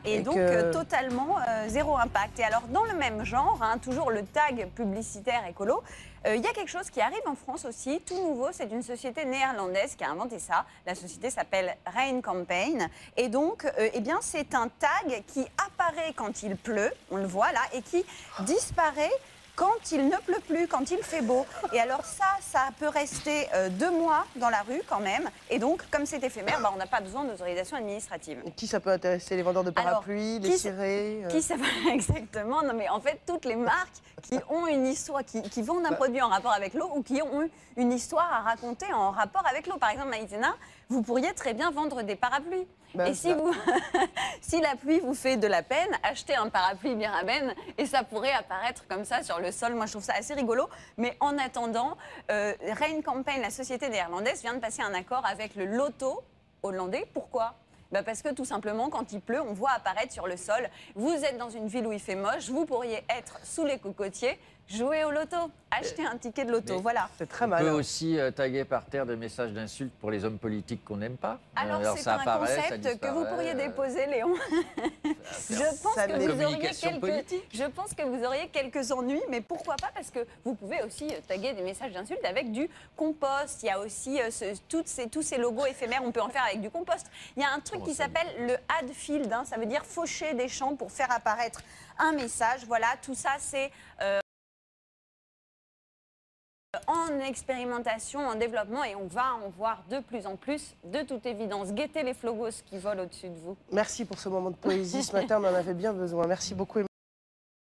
Et donc totalement zéro impact. Et alors dans le même genre, hein, toujours le tag publicitaire écolo, il y a quelque chose qui arrive en France aussi, tout nouveau, c'est une société néerlandaise qui a inventé ça. La société s'appelle Rain Campaign. Et donc, eh bien, c'est un tag qui apparaît quand il pleut, on le voit là, et qui disparaît quand il ne pleut plus, quand il fait beau. Et alors ça peut rester 2 mois dans la rue quand même. Et donc, comme c'est éphémère, on n'a pas besoin d'autorisation administrative. Et qui ça peut intéresser? Les vendeurs de parapluies, les cirés Qui ça va exactement? Non mais en fait, toutes les marques qui ont une histoire, qui vendent un produit en rapport avec l'eau ou qui ont eu une histoire à raconter en rapport avec l'eau. Par exemple, Maïzena, vous pourriez très bien vendre des parapluies. Et si, si la pluie vous fait de la peine, achetez un parapluie Biraben et ça pourrait apparaître comme ça sur le sol. Moi, je trouve ça assez rigolo. Mais en attendant, Rain Campaign, la société néerlandaise, vient de passer un accord avec le loto hollandais. Pourquoi ? Parce que tout simplement, quand il pleut, on voit apparaître sur le sol. Vous êtes dans une ville où il fait moche, vous pourriez être sous les cocotiers, jouer au loto, acheter un ticket de loto, voilà. C'est très On mal. peut aussi taguer par terre des messages d'insultes pour les hommes politiques qu'on n'aime pas. Alors c'est un concept que vous pourriez déposer, Léon. Je pense que vous auriez quelques ennuis, mais pourquoi pas? Parce que vous pouvez aussi taguer des messages d'insultes avec du compost. Il y a aussi tous ces logos éphémères, on peut en faire avec du compost. Il y a un truc qui s'appelle le Hadfield, hein, ça veut dire faucher des champs pour faire apparaître un message. Voilà, tout ça c'est en expérimentation, en développement, et on va en voir de plus en plus, de toute évidence. Guettez les flogos qui volent au-dessus de vous. Merci pour ce moment de poésie ce matin, on en avait bien besoin. Merci beaucoup.